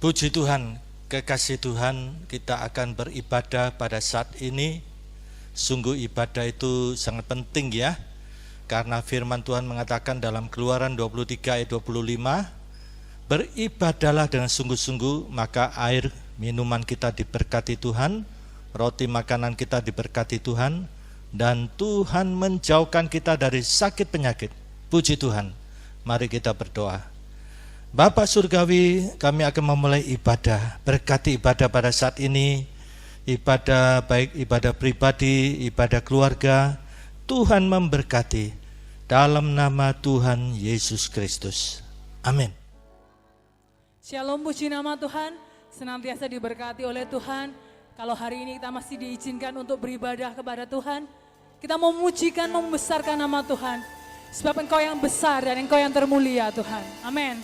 Puji Tuhan, kekasih Tuhan, kita akan beribadah pada saat ini. Sungguh ibadah itu sangat penting ya, karena firman Tuhan mengatakan dalam Keluaran 23 ayat 25, beribadahlah dengan sungguh-sungguh, maka air minuman kita diberkati Tuhan, roti makanan kita diberkati Tuhan, dan Tuhan menjauhkan kita dari sakit penyakit. Puji Tuhan, mari kita berdoa. Bapa Surgawi, kami akan memulai ibadah. Berkati ibadah pada saat ini, ibadah baik ibadah pribadi, ibadah keluarga. Tuhan memberkati dalam nama Tuhan Yesus Kristus. Amin. Shalom, puji nama Tuhan, senantiasa diberkati oleh Tuhan. Kalau hari ini kita masih diizinkan untuk beribadah kepada Tuhan, kita memujikan, membesarkan nama Tuhan. Sebab Engkau yang besar dan Engkau yang termulia Tuhan. Amin.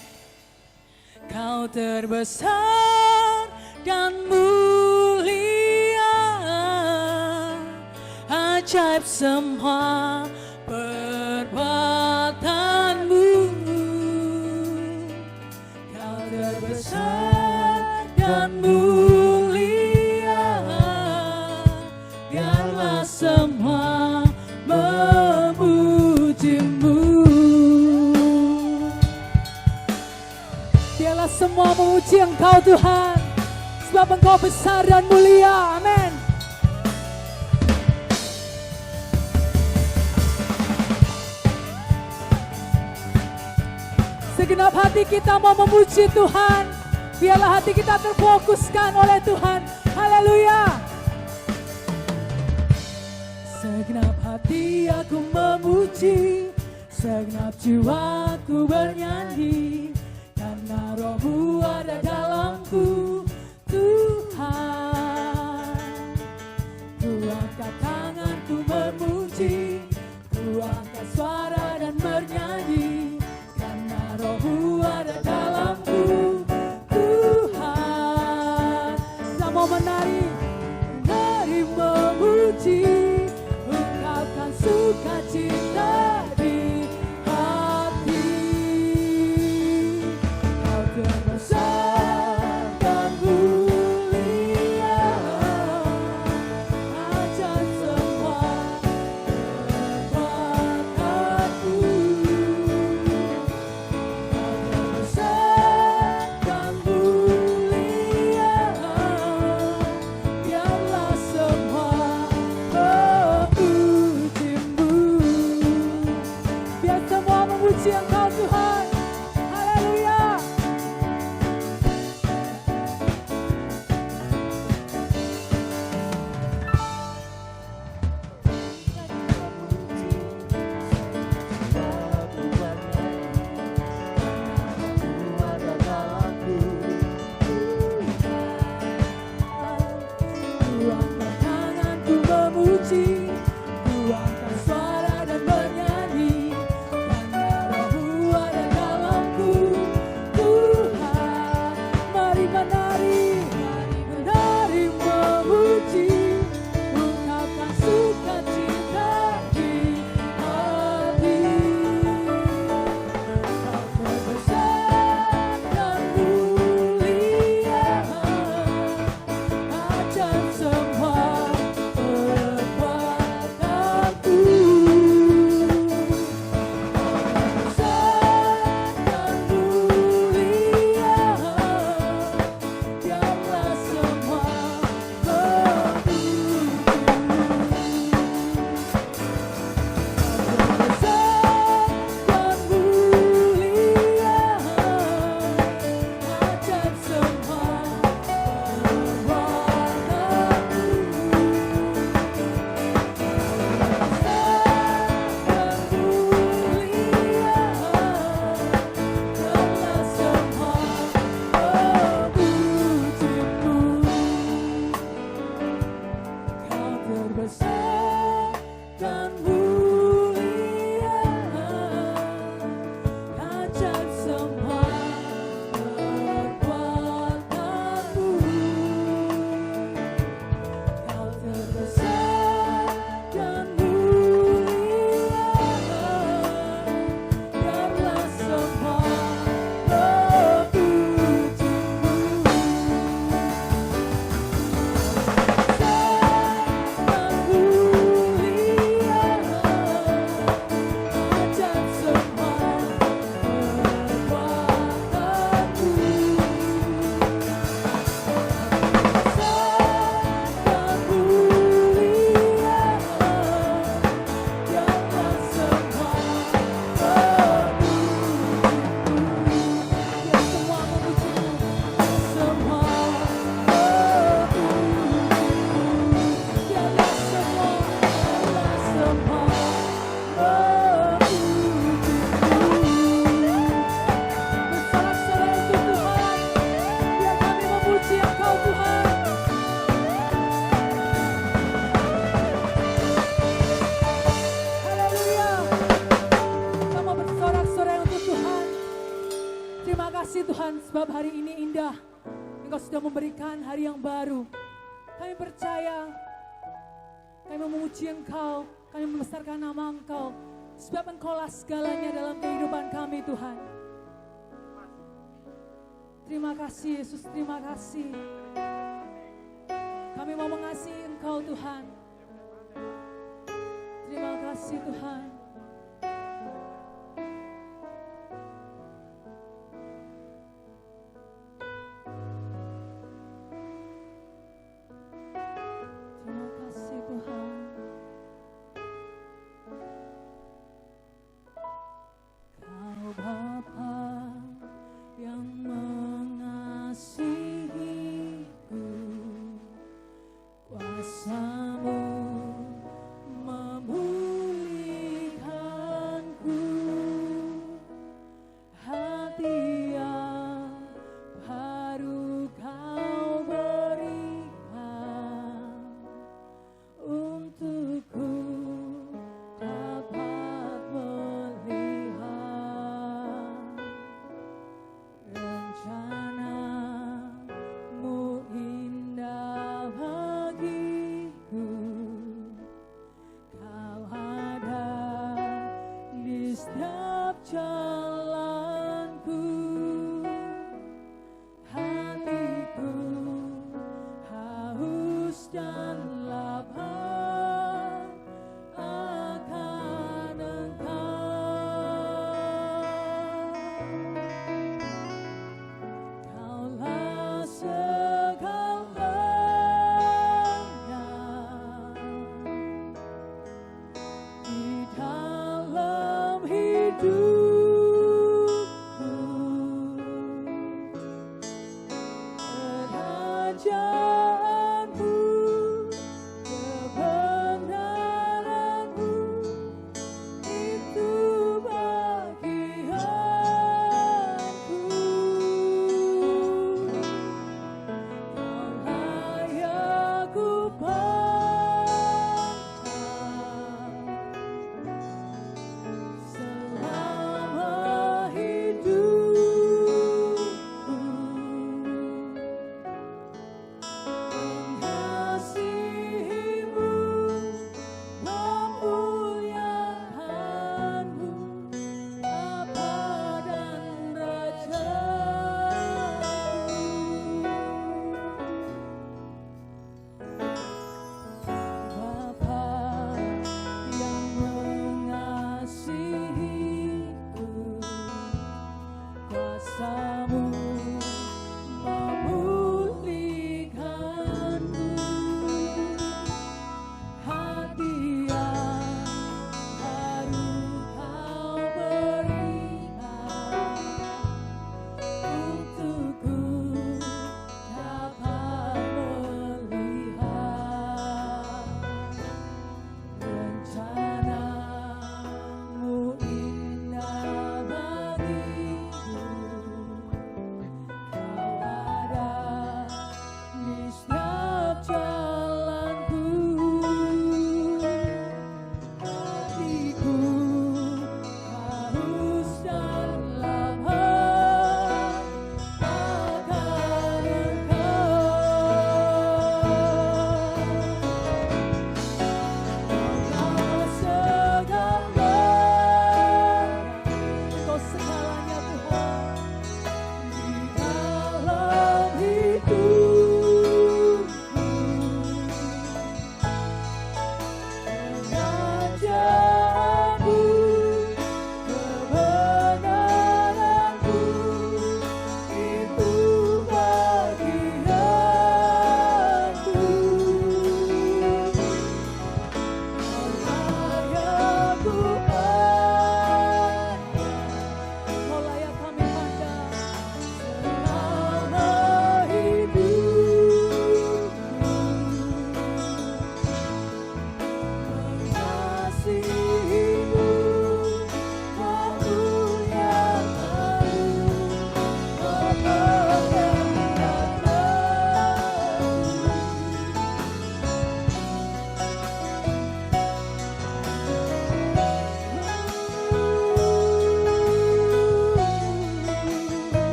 Kau terbesar dan mulia, ajaib semua perbuatanmu. Kau terbesar dan mulia, biarlah semua memujimu. Biarlah semua memuji Engkau Tuhan, sebab Engkau besar dan mulia. Amin. Segenap hati kita mau memuji Tuhan. Biarlah hati kita terfokuskan oleh Tuhan. Haleluya. Segenap hati aku memuji, segenap jiwaku bernyanyi, karena Roh-Mu ada dalamku, Tuhan. Ku angkat tanganku memuji, ku angkat suara dan bernyanyi, karena Roh-Mu ada dalamku, Tuhan. Kita mau menari memuji, ungkapkan sukacita di hati. Kau terbesar dan mulia, ajaib semua perbuatanmu. Kau terbesar dan mulia, biarlah semua memujimu. Biar semua memuji Engkau Tuhan. Haleluya. Ku angkat tanganku memuji, ku angkat suara dan bernyanyi, karena Roh-Mu ada Terima kasih Tuhan, sebab hari ini indah. Engkau sudah memberikan hari yang baru. Kami percaya, kami memuji Engkau, kami membesarkan nama Engkau. Sebab Engkaulah segalanya dalam kehidupan kami Tuhan. Terima kasih Yesus, terima kasih. Kami mau mengasihi Engkau Tuhan. Terima kasih Tuhan. Terima kasih Tuhan. Kau Bapa yang mengasihiku, kuasa-Mu memulihkan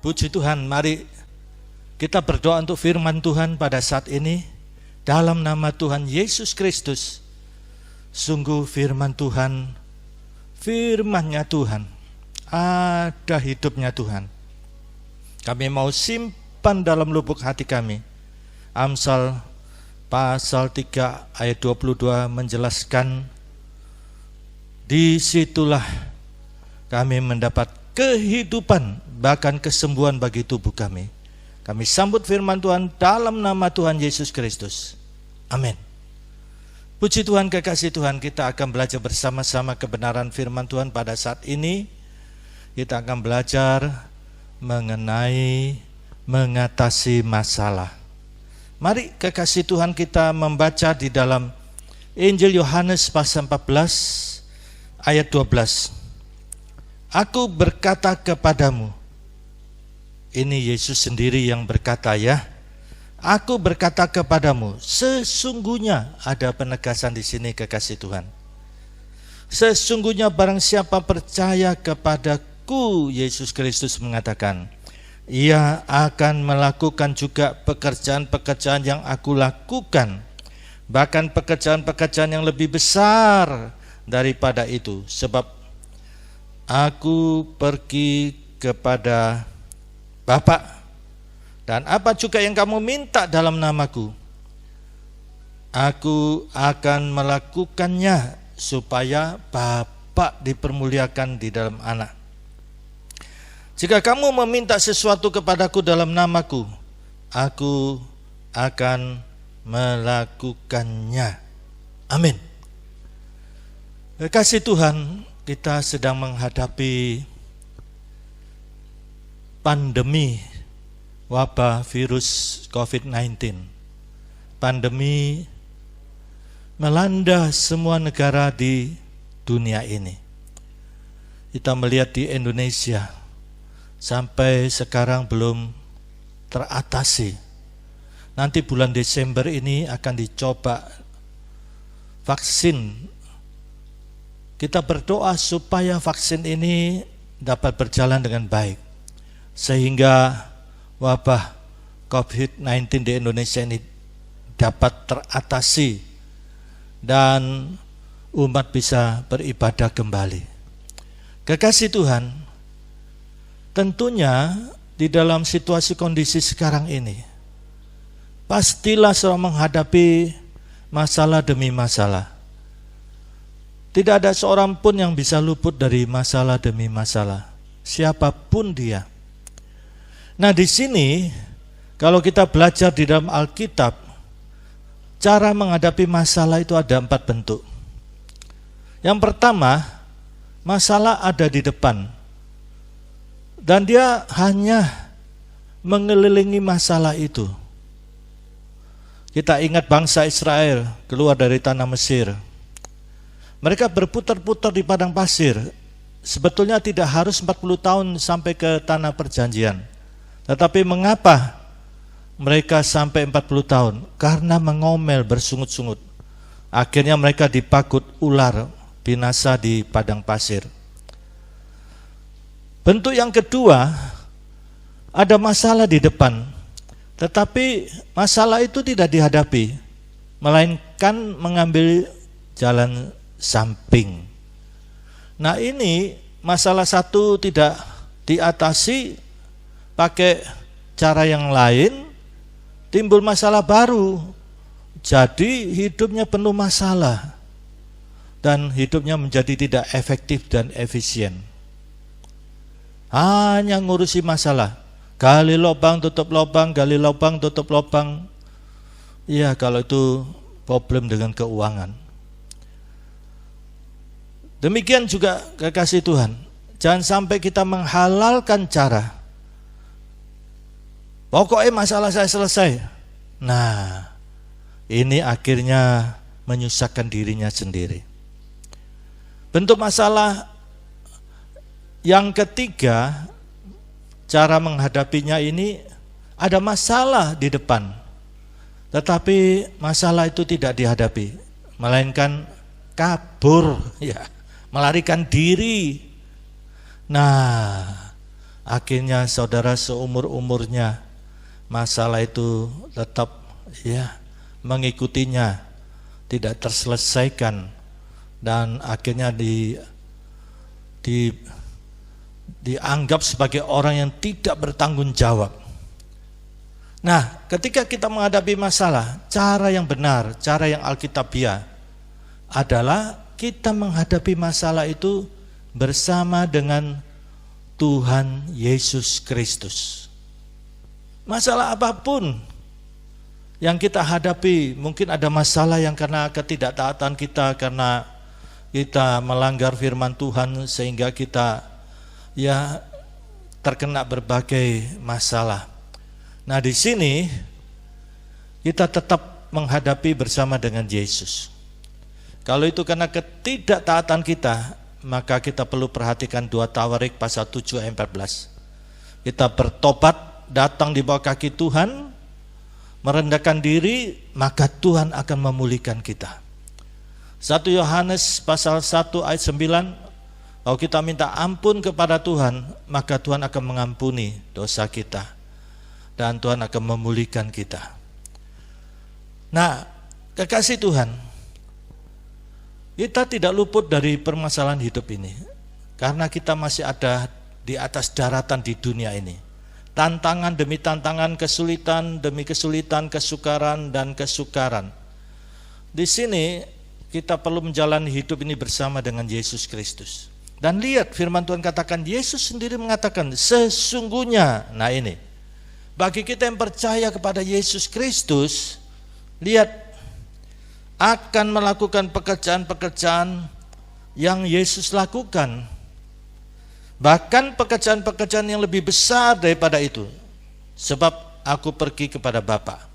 Puji Tuhan, mari kita berdoa untuk firman Tuhan pada saat ini dalam nama Tuhan Yesus Kristus. Sungguh firman Tuhan, firman-Nya Tuhan, ada hidupnya Tuhan. Kami mau simpan dalam lubuk hati kami. Amsal pasal 3 ayat 22 menjelaskan, disitulah kami mendapat kehidupan, bahkan kesembuhan bagi tubuh kami. Kami sambut firman Tuhan dalam nama Tuhan Yesus Kristus. Amin. Puji Tuhan, kekasih Tuhan, kita akan belajar bersama-sama kebenaran firman Tuhan pada saat ini. Kita akan belajar mengenai mengatasi masalah. Mari kekasih Tuhan, kita membaca di dalam Injil Yohanes pasal 14 ayat 12. Aku berkata kepadamu, ini Yesus sendiri yang berkata ya. Aku berkata kepadamu, sesungguhnya, ada penegasan di sini kekasih Tuhan. Sesungguhnya barang siapa percaya kepadaku, Yesus Kristus mengatakan, ia akan melakukan juga pekerjaan-pekerjaan yang aku lakukan, bahkan pekerjaan-pekerjaan yang lebih besar daripada itu, sebab aku pergi kepada Bapa, dan apa juga yang kamu minta dalam namaku, aku akan melakukannya, supaya Bapa dipermuliakan di dalam Anak. Jika kamu meminta sesuatu kepadaku dalam namaku, aku akan melakukannya. Amin. Kasih Tuhan, kita sedang menghadapi pandemi wabah virus COVID-19. Pandemi melanda semua negara di dunia ini. Kita melihat di Indonesia sampai sekarang belum teratasi. Nanti bulan Desember ini akan dicoba vaksin. Kita berdoa supaya vaksin ini dapat berjalan dengan baik, sehingga wabah COVID-19 di Indonesia ini dapat teratasi dan umat bisa beribadah kembali. Kekasih Tuhan, tentunya di dalam situasi kondisi sekarang ini, pastilah seorang menghadapi masalah demi masalah. Tidak ada seorang pun yang bisa luput dari masalah demi masalah, siapapun dia. Nah, di sini kalau kita belajar di dalam Alkitab, cara menghadapi masalah itu ada 4 bentuk. Yang pertama, masalah ada di depan, dan dia hanya mengelilingi masalah itu. Kita ingat bangsa Israel keluar dari tanah Mesir. Mereka berputar-putar di padang pasir. Sebetulnya tidak harus 40 tahun sampai ke tanah perjanjian. Tetapi mengapa mereka sampai 40 tahun? Karena mengomel bersungut-sungut. Akhirnya mereka dipakut ular, binasa di padang pasir. Bentuk yang kedua, ada masalah di depan, tetapi masalah itu tidak dihadapi, melainkan mengambil jalan samping. Nah, ini masalah satu tidak diatasi pakai cara yang lain, timbul masalah baru. Jadi hidupnya penuh masalah dan hidupnya menjadi tidak efektif dan efisien. Hanya ngurusi masalah, gali lubang tutup lubang, gali lubang tutup lubang. Ya, kalau itu problem dengan keuangan. Demikian juga kekasih Tuhan, jangan sampai kita menghalalkan cara. Pokoknya masalah saya selesai. Nah, ini akhirnya menyusahkan dirinya sendiri. Bentuk masalah yang ketiga, cara menghadapinya ini, ada masalah di depan, tetapi masalah itu tidak dihadapi, melainkan kabur, ya, melarikan diri. Nah, akhirnya saudara seumur-umurnya masalah itu tetap mengikutinya, tidak terselesaikan, dan akhirnya dianggap sebagai orang yang tidak bertanggung jawab. Nah, ketika kita menghadapi masalah, cara yang benar, cara yang alkitabiah adalah kita menghadapi masalah itu bersama dengan Tuhan Yesus Kristus. Masalah apapun yang kita hadapi, mungkin ada masalah yang karena ketidaktaatan kita, karena kita melanggar firman Tuhan sehingga kita terkena berbagai masalah. Nah, di sini kita tetap menghadapi bersama dengan Yesus. Kalau itu karena ketidaktaatan kita, maka kita perlu perhatikan 2 Tawarik pasal 7 ayat 14. Kita bertobat, datang di bawah kaki Tuhan, merendahkan diri, maka Tuhan akan memulihkan kita. 1 Yohanes pasal 1 ayat 9, kalau kita minta ampun kepada Tuhan, maka Tuhan akan mengampuni dosa kita, dan Tuhan akan memulihkan kita. Nah, kekasih Tuhan, kita tidak luput dari permasalahan hidup ini, karena kita masih ada di atas daratan di dunia ini. Tantangan demi tantangan, kesulitan demi kesulitan, kesukaran dan kesukaran. Di sini kita perlu menjalani hidup ini bersama dengan Yesus Kristus. Dan lihat firman Tuhan katakan, Yesus sendiri mengatakan sesungguhnya. Nah ini, bagi kita yang percaya kepada Yesus Kristus, lihat, akan melakukan pekerjaan-pekerjaan yang Yesus lakukan. Bahkan pekerjaan-pekerjaan yang lebih besar daripada itu, sebab aku pergi kepada Bapa.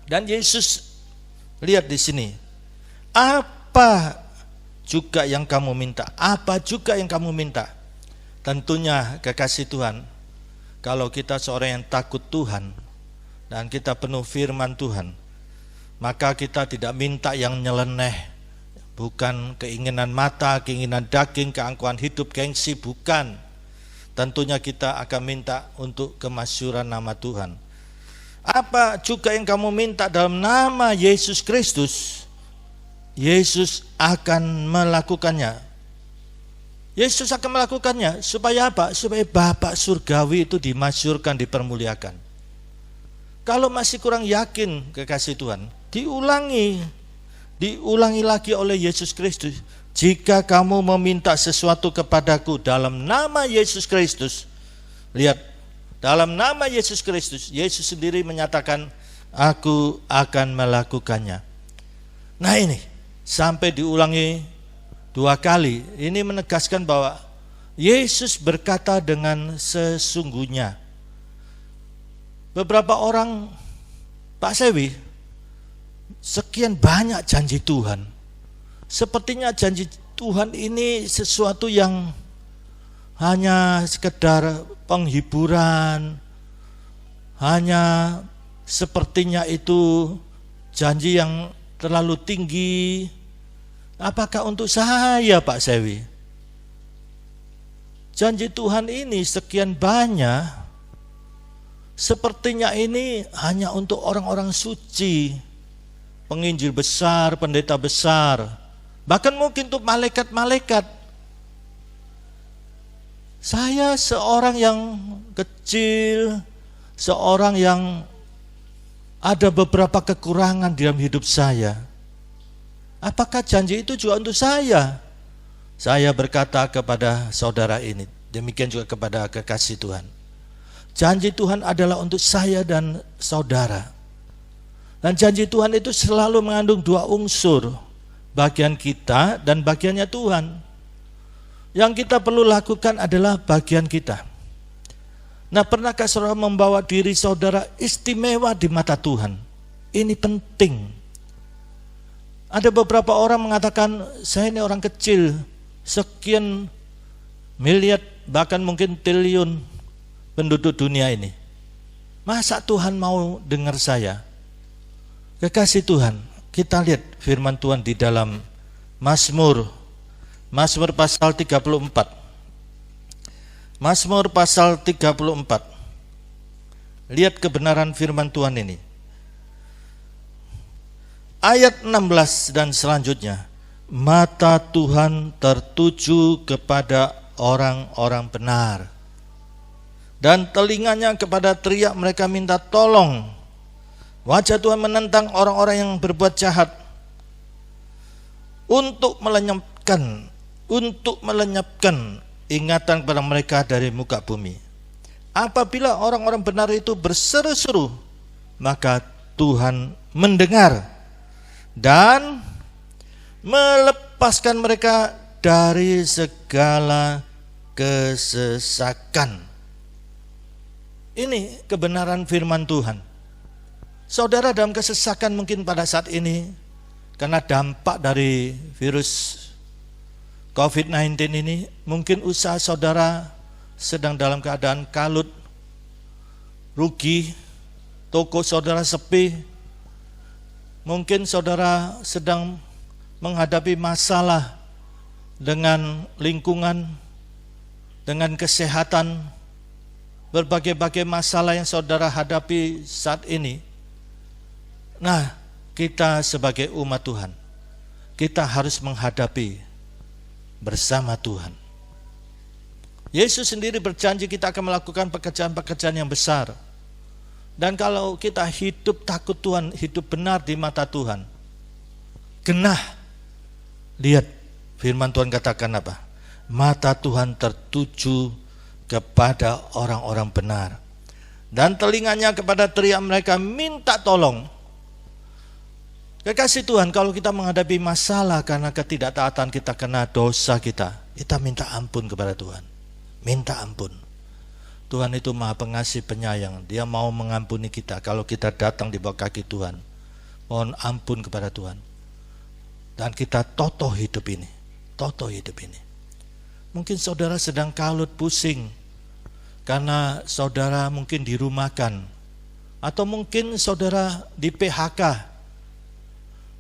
Dan Yesus, lihat di sini, apa juga yang kamu minta, apa juga yang kamu minta. Tentunya kekasih Tuhan, kalau kita seorang yang takut Tuhan dan kita penuh firman Tuhan, maka kita tidak minta yang nyeleneh, bukan keinginan mata, keinginan daging, keangkuhan hidup, gengsi, bukan. Tentunya kita akan minta untuk kemasyhuran nama Tuhan. Apa juga yang kamu minta dalam nama Yesus Kristus, Yesus akan melakukannya. Yesus akan melakukannya supaya apa? Supaya Bapa surgawi itu dimasyhurkan, dipermuliakan. Kalau masih kurang yakin kekasih Tuhan, diulangi lagi oleh Yesus Kristus. Jika kamu meminta sesuatu kepadaku dalam nama Yesus Kristus, lihat, dalam nama Yesus Kristus, Yesus sendiri menyatakan, aku akan melakukannya. Nah ini, sampai diulangi 2 kali, ini menegaskan bahwa Yesus berkata dengan sesungguhnya. Beberapa orang, Pak Sewi, sekian banyak janji Tuhan. Sepertinya janji Tuhan ini sesuatu yang hanya sekedar penghiburan, hanya sepertinya itu janji yang terlalu tinggi. Apakah untuk saya, Pak Sewi? Janji Tuhan ini sekian banyak, sepertinya ini hanya untuk orang-orang suci, penginjil besar, pendeta besar, bahkan mungkin untuk malaikat-malaikat. Saya seorang yang kecil, seorang yang ada beberapa kekurangan dalam hidup saya. Apakah janji itu juga untuk saya? Saya berkata kepada saudara ini, demikian juga kepada kekasih Tuhan. Janji Tuhan adalah untuk saya dan saudara. Dan janji Tuhan itu selalu mengandung 2 unsur, bagian kita dan bagiannya Tuhan. Yang kita perlu lakukan adalah bagian kita. Nah, pernahkah saudara membawa diri saudara istimewa di mata Tuhan? Ini penting. Ada beberapa orang mengatakan, saya ini orang kecil, sekian miliar, bahkan mungkin triliun penduduk dunia ini. Masa Tuhan mau dengar saya? Kekasih Tuhan, kita lihat firman Tuhan di dalam Mazmur pasal 34 Mazmur pasal 34. Lihat kebenaran firman Tuhan ini. Ayat 16 dan selanjutnya. Mata Tuhan tertuju kepada orang-orang benar, dan telinganya kepada teriak mereka minta tolong. Wajah Tuhan menentang orang-orang yang berbuat jahat, untuk melenyapkan ingatan kepada mereka dari muka bumi. Apabila orang-orang benar itu berseru-seru, maka Tuhan mendengar dan melepaskan mereka dari segala kesesakan. Ini kebenaran firman Tuhan. Saudara dalam kesesakan mungkin pada saat ini, karena dampak dari virus COVID-19 ini, mungkin usaha saudara sedang dalam keadaan kalut, rugi, toko saudara sepi, mungkin saudara sedang menghadapi masalah dengan lingkungan, dengan kesehatan, berbagai-bagai masalah yang saudara hadapi saat ini. Nah, kita sebagai umat Tuhan, kita harus menghadapi bersama Tuhan. Yesus sendiri berjanji kita akan melakukan pekerjaan-pekerjaan yang besar. Dan kalau kita hidup takut Tuhan, hidup benar di mata Tuhan, genah. Lihat firman Tuhan katakan apa? Mata Tuhan tertuju kepada orang-orang benar, dan telinganya kepada teriak mereka minta tolong. Kekasih Tuhan, kalau kita menghadapi masalah karena ketidaktaatan kita, kena dosa kita minta ampun kepada Tuhan. Minta ampun. Tuhan itu Maha Pengasih Penyayang. Dia mau mengampuni kita kalau kita datang di bawah kaki Tuhan. Mohon ampun kepada Tuhan. Dan kita totoh hidup ini. Totoh hidup ini. Mungkin saudara sedang kalut pusing karena saudara mungkin dirumahkan, atau mungkin saudara di PHK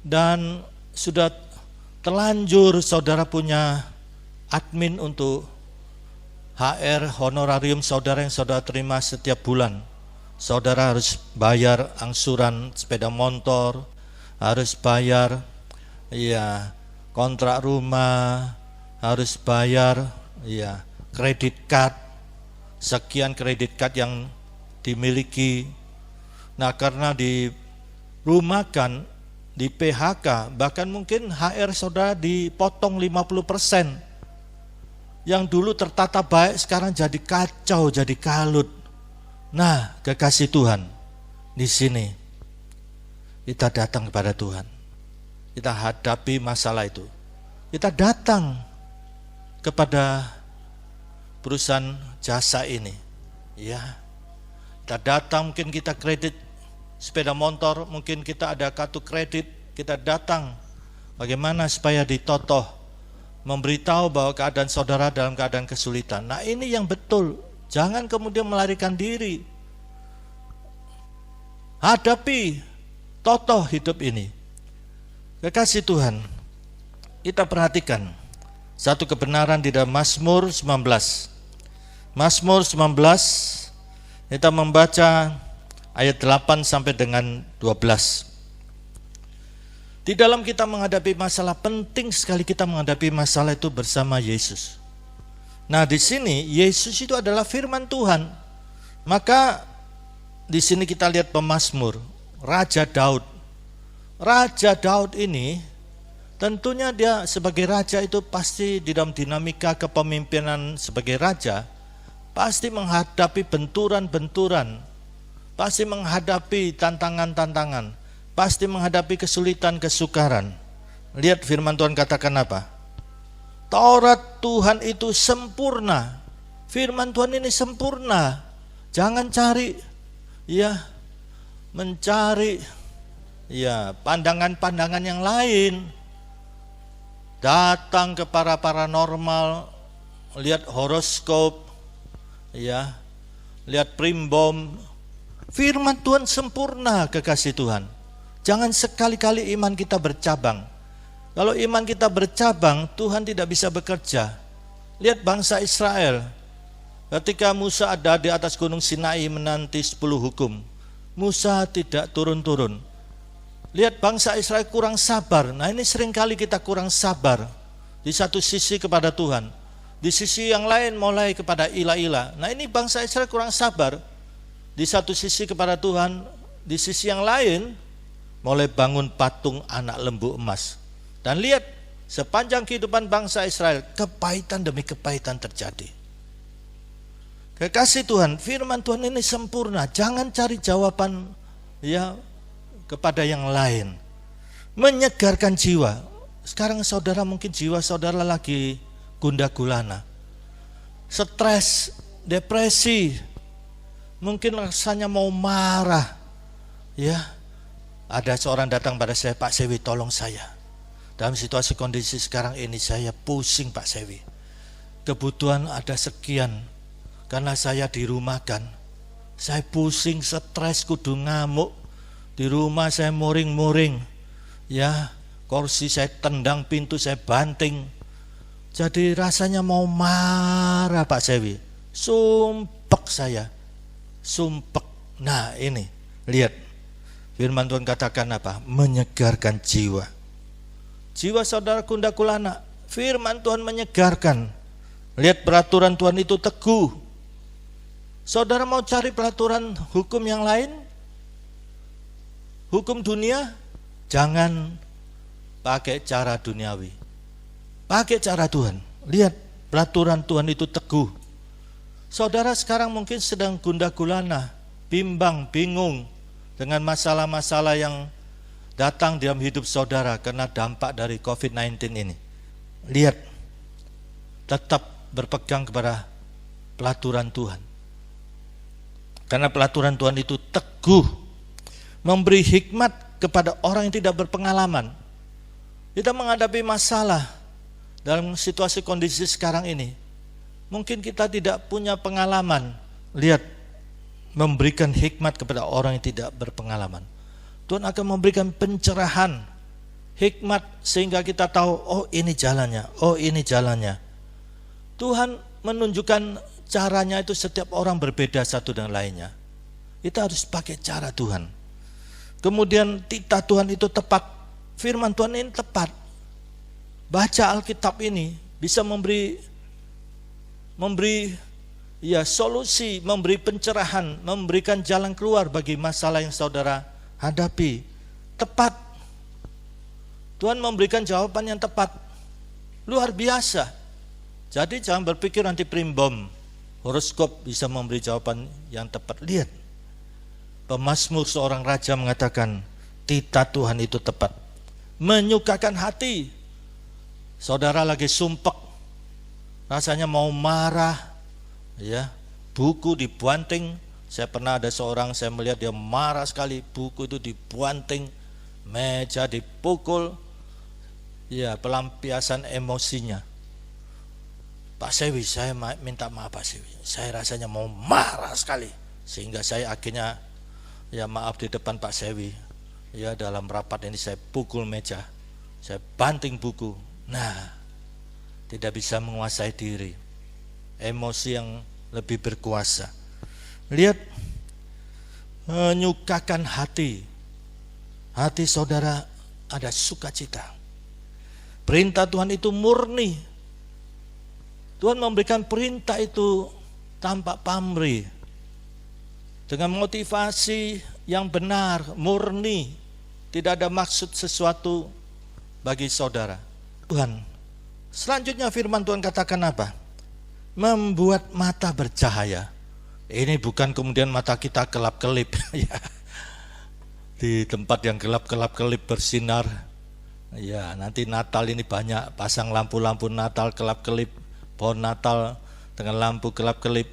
dan sudah terlanjur saudara punya admin untuk HR, honorarium saudara yang saudara terima setiap bulan. Saudara harus bayar angsuran sepeda motor, harus bayar kontrak rumah, harus bayar kredit card, sekian kredit card yang dimiliki. Nah, karena dirumahkan, di PHK, bahkan mungkin HR saudara dipotong 50%. Yang dulu tertata baik sekarang jadi kacau, jadi kalut. Nah, kekasih Tuhan, di sini kita datang kepada Tuhan. Kita hadapi masalah itu. Kita datang kepada perusahaan jasa ini. Ya. Kita datang, mungkin kita kredit sepeda motor, mungkin kita ada kartu kredit, kita datang. Bagaimana supaya ditotoh, memberitahu bahwa keadaan saudara dalam keadaan kesulitan. Nah, ini yang betul. Jangan kemudian melarikan diri. Hadapi, totoh hidup ini. Kekasih Tuhan, kita perhatikan satu kebenaran di dalam Mazmur 19. Mazmur 19, kita membaca ayat 8 sampai dengan 12. Di dalam kita menghadapi masalah, penting sekali kita menghadapi masalah itu bersama Yesus. Nah, di sini Yesus itu adalah firman Tuhan. Maka di sini kita lihat pemazmur, Raja Daud. Raja Daud ini tentunya dia sebagai raja itu pasti di dalam dinamika kepemimpinan sebagai raja pasti menghadapi benturan-benturan, pasti menghadapi tantangan-tantangan, pasti menghadapi kesulitan, kesukaran. Lihat firman Tuhan katakan apa? Taurat Tuhan itu sempurna. Firman Tuhan ini sempurna. Jangan cari mencari pandangan-pandangan yang lain. Datang ke para paranormal, lihat horoskop, lihat primbom. Firman Tuhan sempurna, kekasih Tuhan. Jangan sekali-kali iman kita bercabang. Kalau iman kita bercabang, Tuhan tidak bisa bekerja. Lihat bangsa Israel. Ketika Musa ada di atas gunung Sinai menanti 10 hukum, Musa tidak turun-turun. Lihat bangsa Israel kurang sabar. Nah ini seringkali kita kurang sabar. Di satu sisi kepada Tuhan, di sisi yang lain mulai kepada ilah-ilah. Nah ini bangsa Israel kurang sabar. Di satu sisi kepada Tuhan, di sisi yang lain mulai bangun patung anak lembu emas. Dan lihat sepanjang kehidupan bangsa Israel, kepahitan demi kepahitan terjadi. Kekasih Tuhan, firman Tuhan ini sempurna. Jangan cari jawaban ya kepada yang lain. Menyegarkan jiwa. Sekarang saudara mungkin jiwa saudara lagi gundah gulana, stres, depresi, mungkin rasanya mau marah. Ya, ada seorang datang pada saya, Pak Sewi tolong saya. Dalam situasi kondisi sekarang ini saya pusing Pak Sewi. Kebutuhan ada sekian. Karena saya dirumahkan, saya pusing, stres, kudu ngamuk. Di rumah saya muring-muring, ya, kursi saya tendang, pintu saya banting. Jadi rasanya mau marah Pak Sewi. Sumpek saya, sumpek. Nah ini, lihat, firman Tuhan katakan apa? Menyegarkan jiwa. Jiwa saudara gundah gulana, firman Tuhan menyegarkan. Lihat peraturan Tuhan itu teguh. Saudara mau cari peraturan hukum yang lain? Hukum dunia? Jangan pakai cara duniawi. Pakai cara Tuhan. Lihat peraturan Tuhan itu teguh. Saudara sekarang mungkin sedang gundah gulana, bimbang, bingung dengan masalah-masalah yang datang dalam hidup saudara karena dampak dari COVID-19 ini. Lihat, tetap berpegang kepada peraturan Tuhan. Karena peraturan Tuhan itu teguh, memberi hikmat kepada orang yang tidak berpengalaman. Kita menghadapi masalah dalam situasi kondisi sekarang ini. Mungkin kita tidak punya pengalaman. Lihat, memberikan hikmat kepada orang yang tidak berpengalaman. Tuhan akan memberikan pencerahan, hikmat sehingga kita tahu, oh ini jalannya, oh ini jalannya. Tuhan menunjukkan caranya itu setiap orang berbeda satu dengan lainnya. Kita harus pakai cara Tuhan. Kemudian titah Tuhan itu tepat. Firman Tuhan ini tepat. Baca Alkitab ini bisa memberi ya solusi, memberi pencerahan, memberikan jalan keluar bagi masalah yang saudara hadapi. Tepat. Tuhan memberikan jawaban yang tepat. Luar biasa. Jadi jangan berpikir nanti primbom. Horoskop bisa memberi jawaban yang tepat. Lihat, pemazmur seorang raja mengatakan titah Tuhan itu tepat, menyukakan hati. Saudara lagi sumpek, rasanya mau marah, ya, buku dibanting. Saya pernah ada seorang, saya melihat dia marah sekali, buku itu dibanting, meja dipukul, ya, pelampiasan emosinya. Pak Sewi, saya minta maaf Pak Sewi, saya rasanya mau marah sekali, sehingga saya akhirnya ya maaf di depan Pak Sewi, ya dalam rapat ini saya pukul meja, saya banting buku. Nah, tidak bisa menguasai diri, emosi yang lebih berkuasa. Lihat, menyukakan hati saudara ada sukacita. Perintah Tuhan itu murni. Tuhan memberikan perintah itu tanpa pamrih, dengan motivasi yang benar, murni, tidak ada maksud sesuatu bagi saudara. Tuhan, selanjutnya firman Tuhan katakan apa? Membuat mata bercahaya. Ini bukan kemudian mata kita kelap-kelip ya. Di tempat yang gelap-kelip bersinar. Ya, nanti Natal ini banyak pasang lampu-lampu Natal kelap-kelip, pohon Natal dengan lampu kelap-kelip.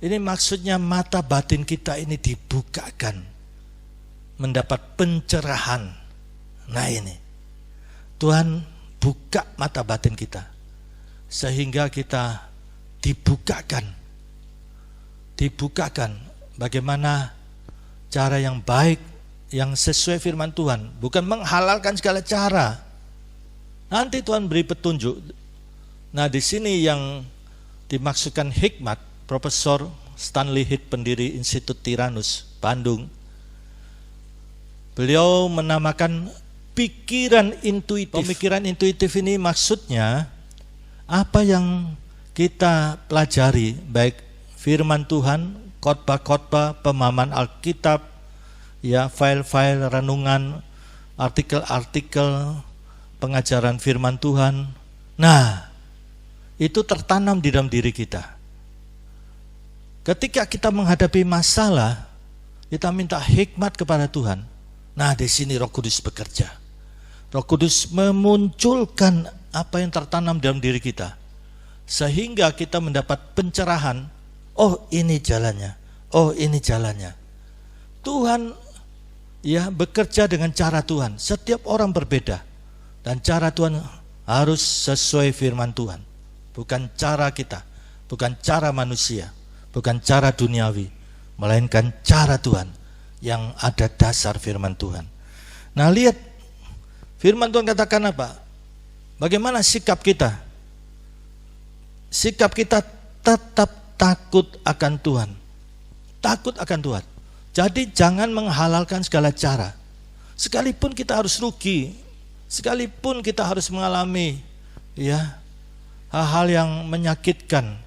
Ini maksudnya mata batin kita ini dibukakan, mendapat pencerahan. Nah ini, Tuhan buka mata batin kita, sehingga kita dibukakan bagaimana cara yang baik, yang sesuai firman Tuhan, bukan menghalalkan segala cara. Nanti Tuhan beri petunjuk. Nah di sini yang dimaksudkan hikmat, Profesor Stanley Heath, pendiri Institut Tyrannus, Bandung. Beliau menamakan pikiran intuitif. Pemikiran intuitif ini maksudnya apa yang kita pelajari, baik firman Tuhan, khotbah-khotbah, pemahaman Alkitab, ya, file-file renungan, artikel-artikel, pengajaran firman Tuhan. Nah, itu tertanam di dalam diri kita. Ketika kita menghadapi masalah, kita minta hikmat kepada Tuhan. Nah, di sini Roh Kudus bekerja. Roh Kudus memunculkan apa yang tertanam dalam diri kita, sehingga kita mendapat pencerahan. Oh, ini jalannya. Oh, ini jalannya. Tuhan ya bekerja dengan cara Tuhan. Setiap orang berbeda, dan cara Tuhan harus sesuai firman Tuhan. Bukan cara kita, bukan cara manusia, bukan cara duniawi, melainkan cara Tuhan yang ada dasar firman Tuhan. Nah, lihat firman Tuhan katakan apa? Bagaimana sikap kita? Sikap kita tetap takut akan Tuhan. Takut akan Tuhan. Jadi jangan menghalalkan segala cara. Sekalipun kita harus rugi, sekalipun kita harus mengalami ya hal-hal yang menyakitkan,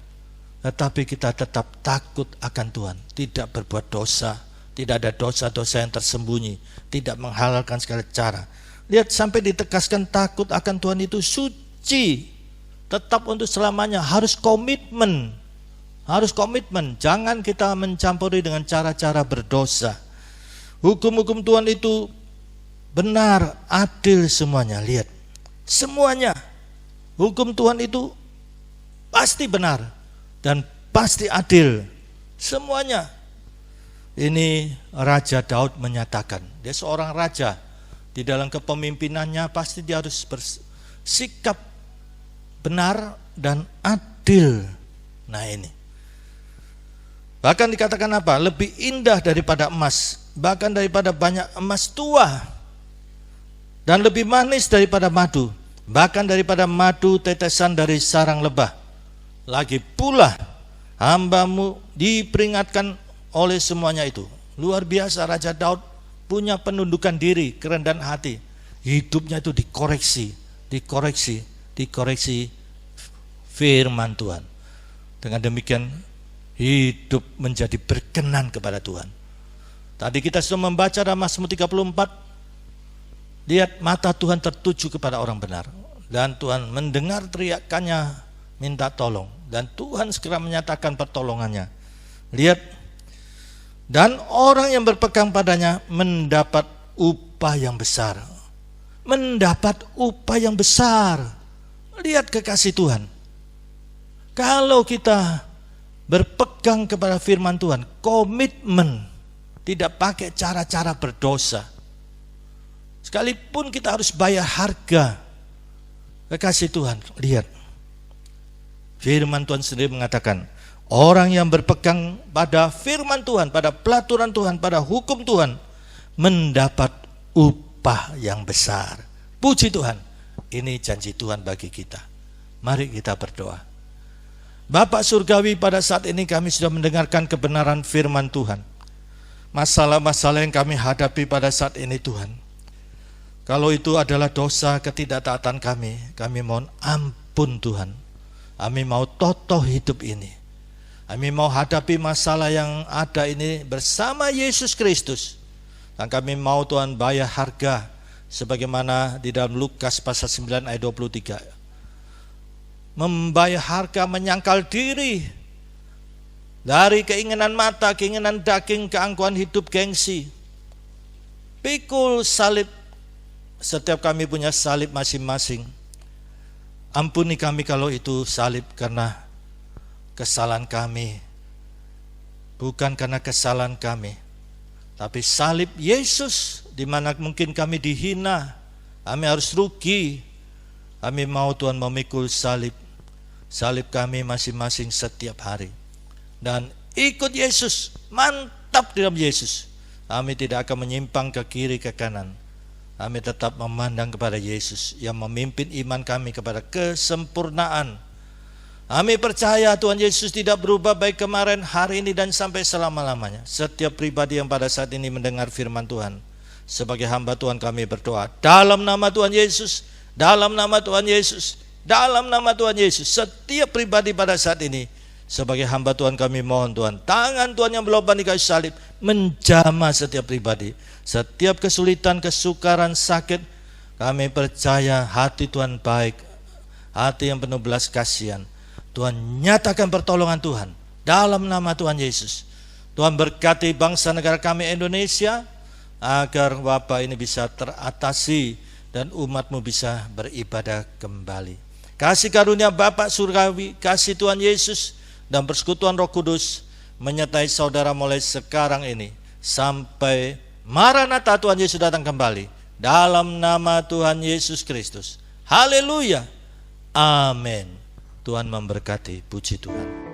tetapi kita tetap takut akan Tuhan, tidak berbuat dosa, tidak ada dosa-dosa yang tersembunyi, tidak menghalalkan segala cara. Lihat, sampai ditekaskan takut akan Tuhan itu suci, tetap untuk selamanya, harus komitmen. Harus komitmen, jangan kita mencampuri dengan cara-cara berdosa. Hukum-hukum Tuhan itu benar, adil semuanya. Lihat, semuanya hukum Tuhan itu pasti benar dan pasti adil, semuanya. Ini Raja Daud menyatakan, dia seorang raja, di dalam kepemimpinannya pasti dia harus bersikap benar dan adil. Nah, ini bahkan dikatakan apa? Lebih indah daripada emas, bahkan daripada banyak emas tua, dan lebih manis daripada madu, bahkan daripada madu tetesan dari sarang lebah. Lagi pula hambamu diperingatkan oleh semuanya itu. Luar biasa, Raja Daud punya penundukan diri, kerendahan hati. Hidupnya itu dikoreksi firman Tuhan. Dengan demikian hidup menjadi berkenan kepada Tuhan. Tadi kita sudah membaca dalam Mazmur 34. Lihat, mata Tuhan tertuju kepada orang benar, dan Tuhan mendengar teriakannya minta tolong, dan Tuhan segera menyatakan pertolongannya. Lihat, dan orang yang berpegang padanya mendapat upah yang besar. Mendapat upah yang besar. Lihat kekasih Tuhan. Kalau kita berpegang kepada firman Tuhan, komitmen, tidak pakai cara-cara berdosa, sekalipun kita harus bayar harga, kekasih Tuhan, lihat, firman Tuhan sendiri mengatakan, orang yang berpegang pada firman Tuhan, pada pelaturan Tuhan, pada hukum Tuhan, mendapat upah yang besar. Puji Tuhan, ini janji Tuhan bagi kita. Mari kita berdoa. Bapak Surgawi, pada saat ini kami sudah mendengarkan kebenaran firman Tuhan. Masalah-masalah yang kami hadapi pada saat ini Tuhan, kalau itu adalah dosa ketidaktaatan kami mohon ampun Tuhan. Kami mau totoh hidup ini. Kami mau hadapi masalah yang ada ini bersama Yesus Kristus. Dan kami mau Tuhan bayar harga, sebagaimana di dalam Lukas pasal 9 ayat 23. Membayar harga, menyangkal diri dari keinginan mata, keinginan daging, keangkuhan hidup, gengsi. Pikul salib, setiap kami punya salib masing-masing. Ampuni kami kalau itu salib karena kesalahan kami, bukan karena kesalahan kami, tapi salib Yesus, di mana mungkin kami dihina, kami harus rugi. Kami mau Tuhan memikul salib kami masing-masing setiap hari, dan ikut Yesus, mantap di dalam Yesus. Kami tidak akan menyimpang ke kiri ke kanan. Kami tetap memandang kepada Yesus yang memimpin iman kami kepada kesempurnaan. Kami percaya Tuhan Yesus tidak berubah baik kemarin, hari ini, dan sampai selama-lamanya. Setiap pribadi yang pada saat ini mendengar firman Tuhan, sebagai hamba Tuhan kami berdoa, dalam nama Tuhan Yesus, dalam nama Tuhan Yesus, dalam nama Tuhan Yesus, setiap pribadi pada saat ini, sebagai hamba Tuhan kami mohon Tuhan, tangan Tuhan yang berlobang di kayu salib menjamah setiap pribadi. Setiap kesulitan, kesukaran, sakit, kami percaya hati Tuhan baik, hati yang penuh belas kasihan. Tuhan nyatakan pertolongan Tuhan dalam nama Tuhan Yesus. Tuhan berkati bangsa negara kami Indonesia, agar wabah ini bisa teratasi dan umat-Mu bisa beribadah kembali. Kasih karunia Bapa surgawi, kasih Tuhan Yesus dan persekutuan Roh Kudus menyertai saudara mulai sekarang ini sampai Maranatha Tuhan Yesus datang kembali, dalam nama Tuhan Yesus Kristus. Haleluya. Amin. Tuhan memberkati. Puji Tuhan.